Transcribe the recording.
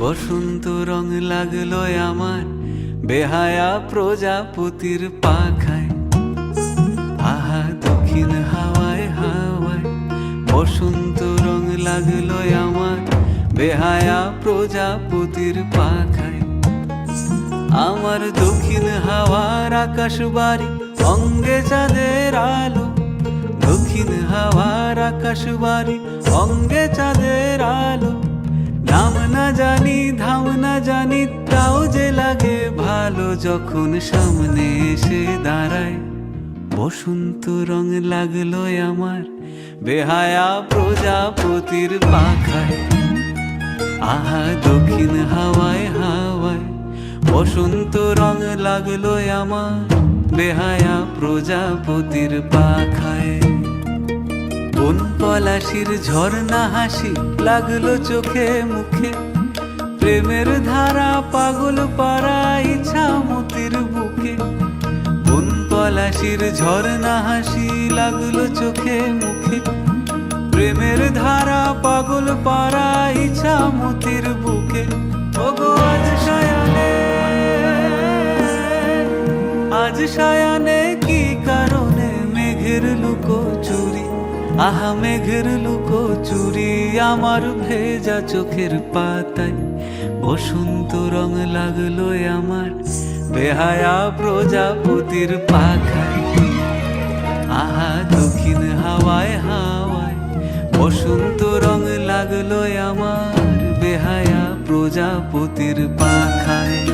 বসন্ত রং লাগলো আমার বেহায়া প্রজাপতির পাখায়। আহা দক্ষিণ হাওয়ায় হাওয়ায় বসন্ত রং লাগলো আমার বেহায়া প্রজাপতির পাখায়। আমার দক্ষিণ হাওয়ার আকাশ বাড়ি অঙ্গে চাঁদের আলো, দক্ষিণ হাওয়ার আকাশ বাড়ি অঙ্গে চাঁদের আলো। নাম না জানি ধাম না জানি তাও যে লাগে ভালো যখন সামনে এসে দাঁড়ায়। বসন্ত রং লাগলো আমার বেহায়া প্রজাপতির পাখায়। আহা দক্ষিণ হাওয়ায় হাওয়ায় বসন্ত রং লাগলো আমার বেহায়া প্রজাপতির পাখায়। কোন পলাশির ঝর্ণা হাসি লাগলো চোখে মুখে, প্রেমের ধারা পাগল পাড়া ইছামতির বুকে। কোন পলাশির ঝর্ণা হাসি লাগলো চোখে মুখে, প্রেমের ধারা পাগল পাড়া ইছামতির বুকে। ওগো আজ সায়ানে, আজ সায়ানে কি কারণে মেঘের লুকো চুরি, আহা মেঘের লুকো চুরি আমার ভেজা চোখের পাতায়। বসন্ত রং লাগলো আমার বেহায়া প্রজাপতির পাখায়। আহা দক্ষিণ হাওয়ায় হাওয়ায় বসন্ত রং লাগলো আমার বেহায়া প্রজাপতির পাখায়।